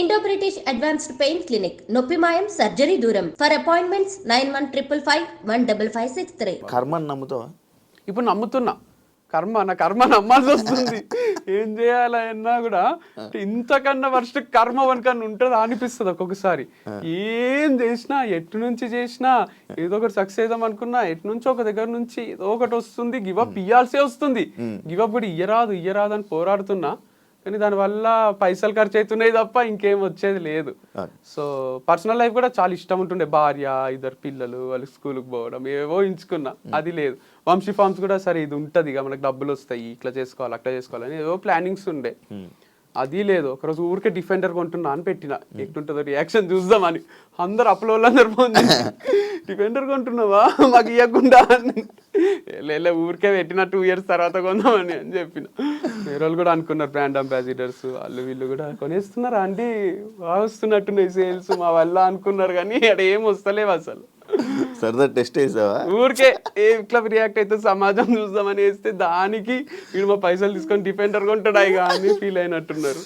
Indo British advanced pain clinic నొప్పి మాయం surgery దూరం ఫర్ అపాయింట్మెంట్స్ 9155515563. కర్మని నమ్ముతావా? ఇప్పుడు నమ్ముతున్నా. నా కర్మ నమ్మాల్సి వస్తుంది. ఏం చేయాలన్నా కూడా ఇంతకన్నా వర్స్ట్ కర్మ వనకన్నా ఉంటుందా అనిపిస్తుంది ఒక్కొక్కసారి. ఏం చేసినా ఎటు నుంచి చేసినా ఏదో ఒకటి సక్సెస్ అవుదాం అనుకున్నా ఎటు నుంచో ఒక దగ్గర నుంచి ఏదో ఒకటి వస్తుంది. గివప్ ఇయ్యాల్సే వస్తుంది. గివప్ కూడా ఇయ్యరాదు అని పోరాడుతున్నా. కానీ దానివల్ల పైసలు ఖర్చు అవుతున్నాయి తప్ప ఇంకేం వచ్చేది లేదు. సో పర్సనల్ లైఫ్ కూడా చాలా ఇష్టం ఉంటుండే. భార్య, 2 పిల్లలు, వాళ్ళు స్కూల్కి పోవడం ఏవో ఎంచుకున్నా, అది లేదు. వంశీ ఫార్మ్స్ కూడా సరే ఇది ఉంటుంది ఇక మనకు డబ్బులు వస్తాయి, ఇట్లా చేసుకోవాలి అట్లా చేసుకోవాలని ఏవో ప్లానింగ్స్ ఉండే, అది లేదు. ఒకరోజు ఊరికే డిఫెండర్ కొంటున్నా అని పెట్టిన, ఎట్లుంటుందో రియాక్షన్ చూద్దామని. అందరు అందరు ఫోన్ చేసి డిఫెండర్ కొంటున్నావా మాకు ఇవ్వకుండా లే ఊరికే పెట్టిన 2 years తర్వాత కొందామని అని చెప్పిన. వేరే వాళ్ళు కూడా అనుకున్నారు, బ్రాండ్ అంబాసిడర్స్ వాళ్ళు వీళ్ళు కూడా కొనేస్తున్నారా అండి, బాగా వస్తున్నట్టున్నాయి సేల్స్ మా వల్ల అనుకున్నారు. కానీ అక్కడ ఏం వస్తలేవు అసలు. సరదా టెస్ట్ వేసావా? ఊరికే ఇట్లా రియాక్ట్ అయితే సమాజం చూద్దామని వేస్తే దానికి వీడు మా పైసలు తీసుకొని డిఫెండర్ కొంటాడు ఇక అని ఫీల్ అయినట్టున్నారు.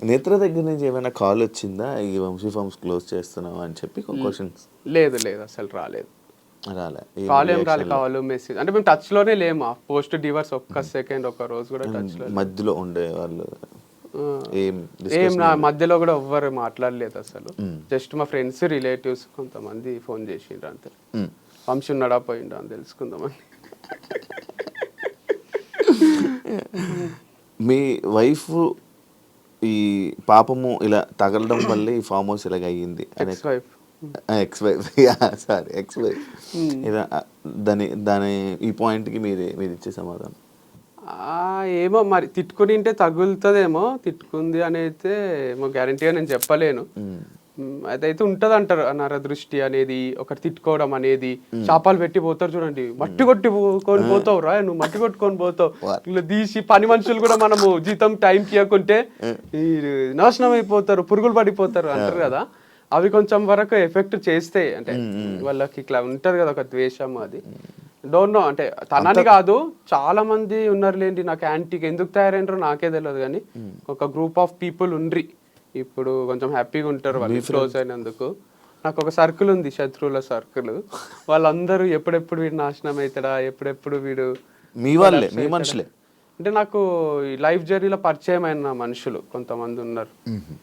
నేత్ర దగ్గర నుంచి ఏమైనా కాల్ వచ్చిందా ఈ వంశీ ఫార్మ్స్ క్లోజ్ చేస్తున్నావా అని చెప్పి క్వశ్చన్స్? లేదు అసలు రాలేదు. కాల్ ఏం రాలేదు, కాల్ మెసేజ్ అంటే మేము టచ్ లోనే లేము. పోస్ట్ డివర్స్ ఒక్క సెకండ్ ఒక్క రోజు కూడా టచ్ లో మధ్యలో ఉండే వాళ్ళు ఏం నా మధ్యలో కూడా ఎవ్వరు మాట్లాడలేదు అసలు. జస్ట్ మా ఫ్రెండ్స్, రిలేటివ్స్ కొంతమంది ఫోన్ చేసిండ్రు అంతే. వంశీ ఉన్నాడా పోయిండా అని తెలుసుకుందామని. మీ వైఫ్ ఈ పాపము ఇలా తగలడం వల్లే ఈ ఫామ్ హౌస్ ఇలాగ అయ్యింది. ఎక్స్ వైఫ్ దాని ఈ పాయింట్కి మీరు ఇచ్చే సమాధానం? ఏమో మరి తిట్టుకుని తగులుతుందేమో, తిట్టుకుంది అని అయితే ఏమో గ్యారంటీగా నేను చెప్పలేను. అదైతే ఉంటది అంటారు నరదృష్టి అనేది, ఒకటి తిట్టుకోవడం అనేది. చేపలు పెట్టి పోతారు చూడండి, మట్టి కొట్టుకొని పోతావు రా నువ్వు, మట్టి కొట్టుకొని పోతావు ఇలా తీసి. పని మనుషులు కూడా మనము జీతం టైంకి ఇవ్వకుంటే నాశనం అయిపోతారు, పురుగులు పడిపోతారు అంటారు కదా. అవి కొంచెం వరకు ఎఫెక్ట్ చేస్తాయి. అంటే వాళ్ళకి ఇట్లా ఉంటది కదా ఒక ద్వేషం, అది డోంట్ నో. అంటే తనని కాదు, చాలా మంది ఉన్నారు లేండి నాకు యాంటీకి ఎందుకు తయారైనరో నాకే తెలియదు. కానీ ఒక గ్రూప్ ఆఫ్ పీపుల్ ఉండ్రి ఇప్పుడు కొంచెం హ్యాపీగా ఉంటారు వాళ్ళు క్లోజ్ అయినందుకు. నాకు ఒక సర్కిల్ ఉంది, శత్రువుల సర్కిల్. వాళ్ళందరూ ఎప్పుడెప్పుడు వీడు నాశనం అవుతాడా, ఎప్పుడెప్పుడు వీడు. మీ వాళ్ళే, మీ మనుషులే అంటే నాకు లైఫ్ జర్నీలో పరిచయం అయిన మనుషులు కొంతమంది ఉన్నారు.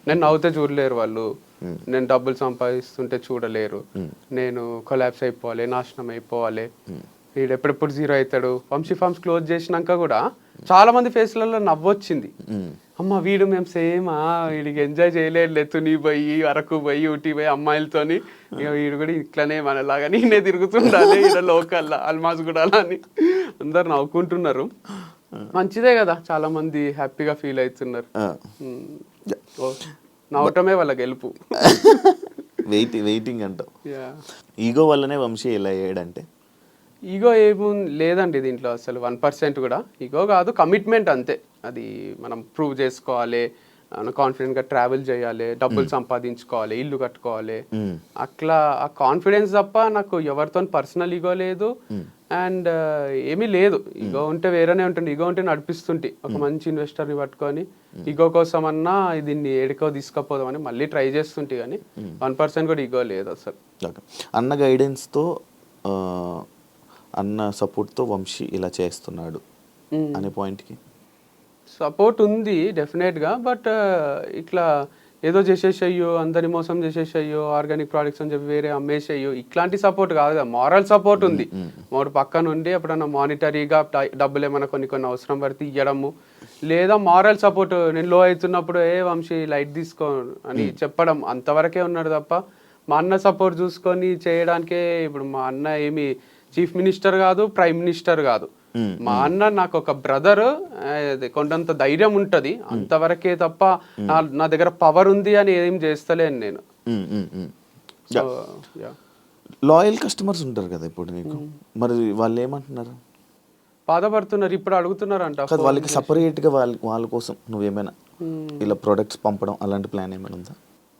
నేను నవ్వుతే చూడలేరు వాళ్ళు, నేను డబ్బులు సంపాదిస్తుంటే చూడలేరు, నేను కొలాప్స్ అయిపోవాలి, నాశనం అయిపోవాలి, వీడు ఎప్పుడెప్పుడు జీరో అవుతాడు. వంశీ ఫార్మ్స్ క్లోజ్ చేసినాక కూడా చాలా మంది ఫేస్లలో నవ్వొచ్చింది. అమ్మ వీడు మేము సేమా, వీడికి ఎంజాయ్ చేయలేదు, తుని పోయి అరకు పోయి ఊటీ పోయి అమ్మాయిలతోని, ఇక వీడు కూడా ఇట్లనే మనలాగా నేనే తిరుగుతుండాలి ఇక్కడ లోకల్లా అల్మాజ్ కూడా అని అందరు నవ్వుకుంటున్నారు. మంచిదే కదా, చాలా మంది హ్యాపీగా ఫీల్ అవుతున్నారు. నవ్వటమే వాళ్ళ గెలుపు. వెయిటింగ్ అంటావు. ఈగో వల్లనే వంశీ ఎలా అయ్యాడంటే? ఈగో ఏమో లేదండి దీంట్లో అసలు 1% కూడా. ఈగో కాదు, కమిట్మెంట్ అంతే. అది మనం ప్రూవ్ చేసుకోవాలి, కాన్ఫిడెంట్ గా ట్రావెల్ చేయాలి, డబ్బులు సంపాదించుకోవాలి, ఇల్లు కట్టుకోవాలి, అట్లా ఆ కాన్ఫిడెన్స్ తప్ప నాకు ఎవరితో పర్సనల్ ఈగో లేదు. అండ్ ఏమీ లేదు. ఈగో ఉంటే వేరేనే ఉంటుంది. ఈగో ఉంటే నడిపిస్తుంటే ఒక మంచి ఇన్వెస్టర్ని పట్టుకొని ఈగో కోసం అన్నా దీన్ని ఏడుకో తీసుకుపోదామని మళ్ళీ ట్రై చేస్తుంటే, కానీ 1% కూడా ఈగో లేదు అసలు. అన్న గైడెన్స్తో, అన్న సపోర్ట్తో వంశీ ఇలా చేస్తున్నాడు అనే పాయింట్కి సపోర్ట్ ఉంది డెఫినెట్గా. బట్ ఇట్లా ఏదో చేసేసయ్యో, అందరిని మోసం చేసేసయ్యో, ఆర్గానిక్ ప్రోడక్ట్స్ అని చెప్పి వేరే అమ్మేసేయో, ఇట్లాంటి సపోర్ట్ కాదు కదా. మారల్ సపోర్ట్ ఉంది. మూడు పక్కన ఉండి ఎప్పుడన్నా మానిటరీగా డబ్బులు ఏమైనా కొన్ని అవసరం పడితే ఇవ్వడము, లేదా మారల్ సపోర్ట్ నేను లో అవుతున్నప్పుడు వంశీ లైట్ తీసుకో అని చెప్పడం, అంతవరకే ఉన్నాడు తప్ప మా అన్న సపోర్ట్ చూసుకొని చేయడానికే. ఇప్పుడు మా అన్న ఏమి చీఫ్ మినిస్టర్ కాదు, ప్రైమ్ మినిస్టర్ కాదు. మా అన్న నాకు ఒక బ్రదర్, కొండంత ధైర్యం ఉంటది అంతవరకే తప్ప నా దగ్గర పవర్ ఉంది అని ఏం చేస్తలేను నేను. లాయల్ కస్టమర్స్ ఉంటారు కదా ఇప్పుడు నీకు, మరి వాళ్ళు ఏమంటున్నారు? బాధపడుతున్నారు, ఇప్పుడు అడుగుతున్నారు అంట. వాళ్ళకి సపరేట్ గా వాళ్ళ కోసం నువ్వేమైనా ఇలా ప్రొడక్ట్స్ పంపడం అలాంటి ప్లాన్ ఏమైనా ఉందా?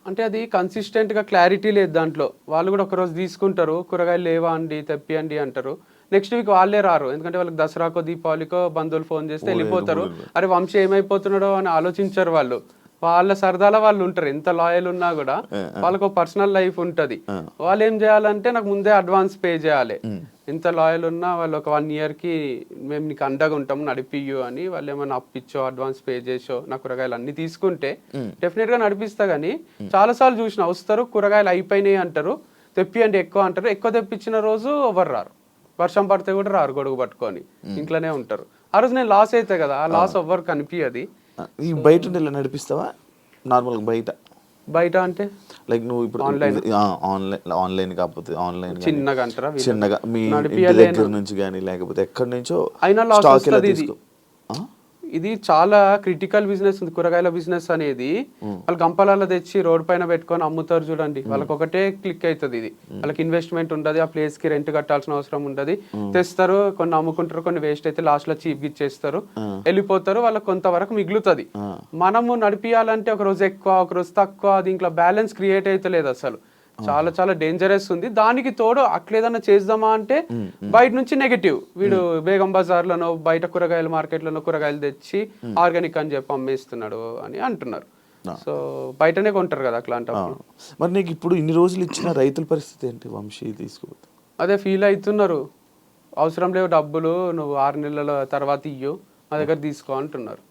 అంటే అది కన్సిస్టెంట్ గా క్లారిటీ లేదు దాంట్లో. వాళ్ళు కూడా ఒకరోజు తీసుకుంటారు, కూరగాయలు లేవా అండి తెప్పియండి అంటారు, నెక్స్ట్ వీక్ వాళ్ళే రారు. ఎందుకంటే వాళ్ళకి దసరాకో దీపావళికో బంధువులు ఫోన్ చేస్తే వెళ్ళిపోతారు. అరే వంశీ ఏమైపోతున్నాడో అని ఆలోచించారు వాళ్ళు. వాళ్ళ సరదాలో వాళ్ళు ఉంటారు, ఎంత లాయల్ ఉన్నా కూడా వాళ్ళకు పర్సనల్ లైఫ్ ఉంటది. వాళ్ళు ఏం చేయాలంటే నాకు ముందే అడ్వాన్స్ పే చేయాలి. ఎంత లాయల్ ఉన్నా వాళ్ళు ఒక 1 year కి మేము నీకు అండగా ఉంటాం నడిపియ్యు అని వాళ్ళు ఏమైనా అప్పిచ్చో అడ్వాన్స్ పే చేసో నా కూరగాయలు అన్ని తీసుకుంటే డెఫినెట్ గా నడిపిస్తా. కానీ చాలా సార్లు చూసిన వస్తారు, కూరగాయలు అయిపోయినాయి అంటారు, తెప్పియండి ఎక్కువ అంటారు. ఎక్కువ తెప్పించిన రోజు ఎవరు రారు, వర్షం పడితే కూడా రారు, గొడుగు పట్టుకొని ఇంట్లోనే ఉంటారు. ఆ రోజు నేను లాస్ అయితే కదా, ఆ లాస్ ఎవ్వరు కనిపించది. ఈ బయట ఉండి ఇలా నడిపిస్తావా నార్మల్గా? బయట అంటే లైక్ నువ్వు ఇప్పుడు ఆన్లైన్ కాకపోతే ఆన్లైన్ చిన్నగా అంటారా, చిన్నగా మీ ఇంటి దగ్గర నుంచి కానీ లేకపోతే ఎక్కడి నుంచో అయినా లాస్ స్టాక్ ఇలా వస్తుంది. తీసుకో. ఇది చాలా క్రిటికల్ బిజినెస్ ఉంది కూరగాయల బిజినెస్ అనేది. వాళ్ళు గంపలలో తెచ్చి రోడ్ పైన పెట్టుకొని అమ్ముతారు చూడండి, వాళ్ళకి ఒకటే క్లిక్ అవుతుంది. ఇది వాళ్ళకి ఇన్వెస్ట్మెంట్ ఉండదు, ఆ ప్లేస్ కి రెంట్ కట్టాల్సిన అవసరం ఉండదు. తెస్తారు, కొన్ని అమ్ముకుంటారు, కొన్ని వేస్ట్ అయితే లాస్ట్ లో చీప్ ఇచ్చేస్తారు, వెళ్ళిపోతారు, వాళ్ళకి కొంతవరకు మిగులుతుంది. మనము నడిపియాలంటే ఒక రోజు ఎక్కువ ఒక రోజు తక్కువ, అది ఇంకా బ్యాలెన్స్ క్రియేట్ అయితే లేదు అసలు. చాలా చాలా డేంజరస్ ఉంది. దానికి తోడు అట్లేదన్నా చేద్దామా అంటే బయట నుంచి నెగటివ్, వీడు బేగం బజార్ లోనో బయట కూరగాయల మార్కెట్ లోనో కూరగాయలు తెచ్చి ఆర్గానిక్ అని చెప్పి అమ్మేస్తున్నాడు అని అంటున్నారు. సో బయటనే కొంటారు కదా అట్లాంటప్పుడు. మరి నీకు ఇప్పుడు ఇన్ని రోజులు ఇచ్చిన రైతుల పరిస్థితి ఏంటి వంశీ? తీసుకోవద్దు అదే ఫీల్ అవుతున్నారు, అవసరం లేవు డబ్బులు, నువ్వు 6 నెలల తర్వాత ఇయ్యు, మా దగ్గర తీసుకో అంటున్నారు.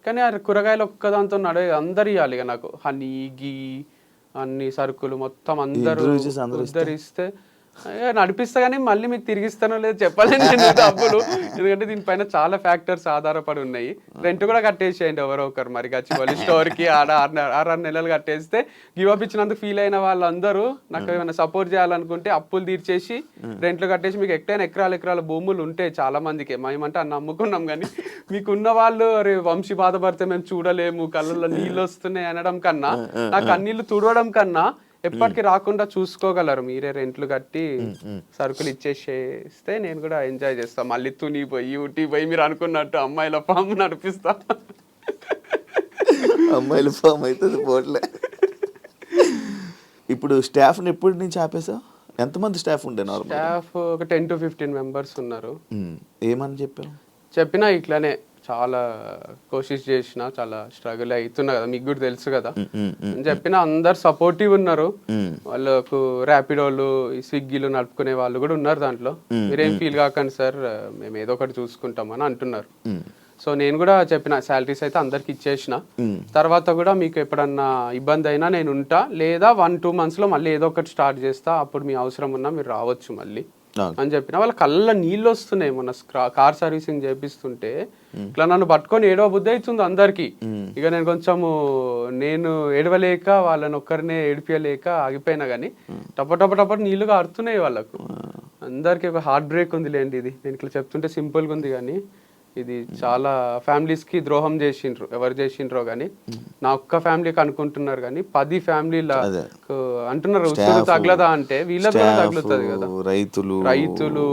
కానీ ఆ కూరగాయలు ఒక్కదాంతో నడే, అందరు ఇవ్వాలి ఇక నాకు హనీ గీ అన్ని సరుకులు మొత్తం అందరూ ఉద్ధరిస్తే నడిపిస్తా. కానీ మళ్ళీ మీకు తిరిగిస్తానో లేదు చెప్పలేను నేను డబ్బులు, ఎందుకంటే దీనిపైన చాలా ఫ్యాక్టర్స్ ఆధారపడి ఉన్నాయి. రెంట్ కూడా కట్టేసేయండి ఎవరో ఒకరు, మరి గచ్చిబౌలి స్టోర్ కి 6 నెలలు కట్టేస్తే గివ్ అప్ ఇచ్చినందుకు ఫీల్ అయిన వాళ్ళందరూ నాకు ఏమైనా సపోర్ట్ చేయాలనుకుంటే అప్పులు తీర్చేసి రెంట్లు కట్టేసి, మీకు ఎకరాల భూములు ఉంటే చాలా మందికి, మేమంటే అన్న అమ్ముకున్నాం, కానీ మీకున్న వాళ్ళు అరే వంశీ బాధపడితే మేము చూడలేము, కళ్ళల్లో నీళ్ళు వస్తున్నాయి అనడం కన్నా, నా కన్నీళ్లు తుడవడం కన్నా ఎప్పటికి రాకుండా చూసుకోగలరు మీరే రెంట్లు కట్టి సరుకులు ఇచ్చేసేస్తే నేను కూడా ఎంజాయ్ చేస్తా. మళ్ళీ తుని పోయి ఊటీ పోయి మీరు అనుకున్నట్టు అమ్మాయిల ఫామ్ నడిపిస్తా. అమ్మాయిల ఫామ్ అయితే పోట్లే. ఇప్పుడు స్టాఫ్ని ఎప్పటి నుంచి ఆపేసా? ఎంతమంది స్టాఫ్ ఉండే? స్టాఫ్ ఒక 10 to 15 members ఉన్నారు. ఏమని చెప్పినా ఇట్లానే చాలా కోషిష్ చేసిన, చాలా స్ట్రగుల్ అవుతున్నా కదా, మీకు కూడా తెలుసు కదా అని చెప్పిన. అందరు సపోర్టివ్ ఉన్నారు, వాళ్ళకు ర్యాపిడోలు స్విగ్గీలు నడుపుకునే వాళ్ళు కూడా ఉన్నారు దాంట్లో. మీరేం ఫీల్ కాకండి సార్, మేము ఏదో ఒకటి చూసుకుంటామని అంటున్నారు. సో నేను కూడా చెప్పిన శాలరీస్ అయితే అందరికి ఇచ్చేసిన, తర్వాత కూడా మీకు ఎప్పుడన్నా ఇబ్బంది అయినా నేను ఉంటా, లేదా 1-2 months లో మళ్ళీ ఏదో ఒకటి స్టార్ట్ చేస్తా, అప్పుడు మీ అవసరం ఉన్నా మీరు రావచ్చు మళ్ళీ అని చెప్పిన. వాళ్ళ కళ్ళ నీళ్ళు వస్తున్నాయి. మొన్న కార్ సర్వీసింగ్ చేపిస్తుంటే ఇట్లా నన్ను పట్టుకొని ఏడవ బుద్ధి అవుతుంది అందరికి. ఇక నేను కొంచెము నేను ఏడవలేక వాళ్ళని ఒక్కరినే ఏడిపియలేక ఆగిపోయినా, కానీ టప నీళ్లుగా ఆడుతున్నాయి వాళ్ళకు అందరికి. ఒక హార్ట్ బ్రేక్ ఉంది లేండి ఇది, నేను ఇట్లా చెప్తుంటే సింపుల్గా ఉంది, కానీ ఇది చాలా ఫ్యామిలీస్ కి ద్రోహం చేసిండ్రు. ఎవరు చేసిండ్రో కానీ నా ఒక్క ఫ్యామిలీకి అనుకుంటున్నారు, కానీ 10 ఫ్యామిలీల అంటున్నారు ఉసురు తగలదా అంటే వీళ్ళకి కూడా తగులుతుంది కదా. రైతులు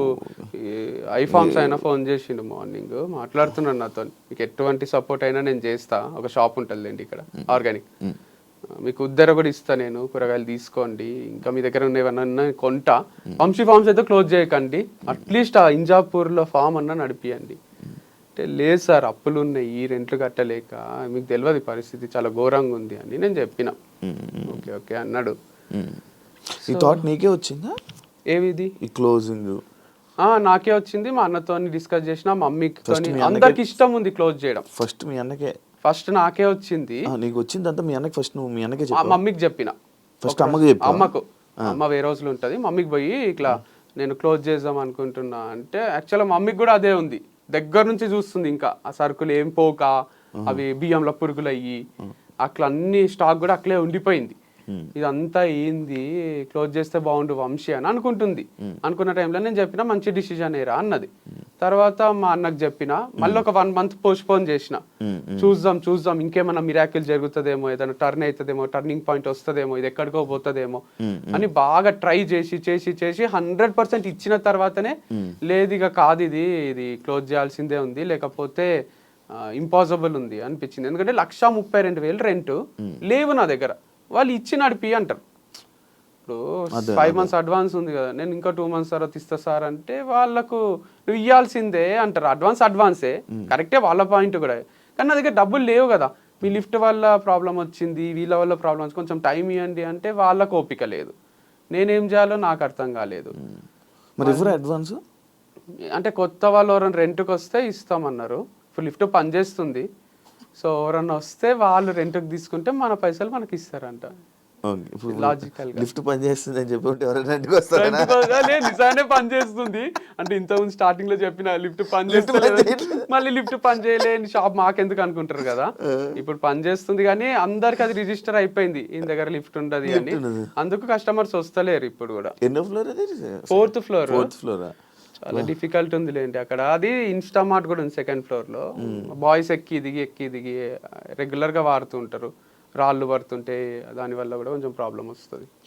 ఐఫార్మ్స్ అయినా ఫోన్ చేసిండు మార్నింగ్, మాట్లాడుతున్నాడు నాతో, మీకు ఎటువంటి సపోర్ట్ అయినా నేను చేస్తా, ఒక షాప్ ఉంటుంది అండి ఇక్కడ ఆర్గానిక్, మీకు ఉద్దర కూడా ఇస్తా నేను, కూరగాయలు తీసుకోండి, ఇంకా మీ దగ్గర ఉన్నవన్నా కొంటా, వంశీ ఫార్మ్స్ అయితే క్లోజ్ చేయకండి, అట్లీస్ట్ ఆ ఇంజాపూర్లో ఫామ్ అన్నా నడిపియండి అంటే, లేదు సార్ అప్పులు ఉన్నాయి, రెంట్లు కట్టలేక, మీకు తెలియదు పరిస్థితి చాలా ఘోరంగా ఉంది అని నేను చెప్పిన. ఓకే ఓకే అన్నాడు. ఈ థాట్ నీకే వచ్చిందా? ఏవిది ఈ క్లోజింగ్? నాకే వచ్చింది, మా అన్నతో డిస్కస్ చేసిన, మమ్మీతో, అందరికి ఇష్టం ఉంది క్లోజ్ చేయడం. ఫస్ట్ మీ అన్నకే? ఫస్ట్ నాకే వచ్చింది. నీకు వచ్చింది అంతా మీ అన్నకి? ఫస్ట్ నువ్వు మీ అన్నకే చెప్పావా? మమ్మీకి చెప్పిన. ఫస్ట్ అమ్మకి చెప్పావా? అమ్మకు, అమ్మ వేరే రోజులు ఉంటది, మమ్మీకి పోయి ఇట్లా నేను క్లోజ్ చేద్దాం అనుకుంటున్నా అంటే, యాక్చువల్గా మమ్మీకి కూడా అదే ఉంది, దగ్గర నుంచి చూస్తుంది, ఇంకా ఆ సరుకులు ఏం పోక అవి బియ్యంలో పురుగులు అయ్యి అట్లా అన్ని స్టాక్ కూడా అట్లే ఉండిపోయింది. ఇదంతా ఏంది, క్లోజ్ చేస్తే బాగుండు వంశీ అని అనుకుంటుంది. అనుకున్న టైంలో నేను చెప్పిన మంచి డిసిజన్ ఏరా అన్నది. తర్వాత మా అన్నకు చెప్పిన, మళ్ళీ ఒక 1 month పోస్ట్పోన్ చేసిన, చూద్దాం ఇంకేమైనా మిరాకిల్ జరుగుతుందేమో, ఏదైనా టర్న్ అవుతుందేమో, టర్నింగ్ పాయింట్ వస్తుందేమో, ఇది ఎక్కడికో పోతుందేమో అని బాగా ట్రై చేసి 100% ఇచ్చిన తర్వాతనే లేదు ఇక కాదు, ఇది క్లోజ్ చేయాల్సిందే ఉంది, లేకపోతే ఇంపాసిబుల్ ఉంది అనిపించింది. ఎందుకంటే 1,32,000 రెంట్ లేవు నా దగ్గర, వాళ్ళు ఇచ్చి నడిపి అంటారు. ఇప్పుడు 5 months అడ్వాన్స్ ఉంది కదా, నేను ఇంకా 2 months తర్వాత ఇస్తా సార్ అంటే, వాళ్ళకు నువ్వు ఇవ్వాల్సిందే అంటారు. అడ్వాన్సే కరెక్టే వాళ్ళ పాయింట్ కూడా, కానీ నా దగ్గర డబ్బులు లేవు కదా. మీ లిఫ్ట్ వల్ల ప్రాబ్లం వచ్చింది, వీళ్ళ వల్ల ప్రాబ్లం వచ్చింది, కొంచెం టైం ఇవ్వండి అంటే వాళ్ళకు ఓపిక లేదు. నేనేం చేయాలో నాకు అర్థం కాలేదు. మరి ఎవరు అడ్వాన్స్ అంటే కొత్త వాళ్ళు ఎవరైనా రెంట్కి వస్తే ఇస్తామన్నారు. ఇప్పుడు లిఫ్ట్ పనిచేస్తుంది, సో ఎవరన్నా వస్తే వాళ్ళు రెంట్కి తీసుకుంటే మన పైసలు మనకి ఇస్తారంట. లాజికల్ లిఫ్ట్ పని చేస్తుంది అని చెప్పి ఎవరైనా ఇంటికి వస్తారా? నిజానే పని చేస్తుంది అంటే ఇంతకుముందు స్టార్టింగ్ లో చెప్పిన లిఫ్ట్ పని చేస్తుంది, మళ్ళీ లిఫ్ట్ పని చేయలేని షాప్ మాకెందుకు అనుకుంటారు కదా. ఇప్పుడు పని చేస్తుంది కానీ అందరికి అది రిజిస్టర్ అయిపోయింది ఈయన దగ్గర లిఫ్ట్ ఉండదు అని, అందుకు కస్టమర్స్ వస్తలేరు ఇప్పుడు కూడా. ఎన్నో ఫ్లోర్ అది? 4th floor. 4th floor. చాలా డిఫికల్ట్ ఉంది లేండి అక్కడ. అది ఇన్స్టామార్ట్ కూడా ఉంది 2nd floor లో. బాయ్స్ ఎక్కి దిగి రెగ్యులర్ గా వాడుతూ ఉంటారు. రాళ్ళు పడుతుంటే దానివల్ల కూడా కొంచెం ప్రాబ్లం వస్తుంది.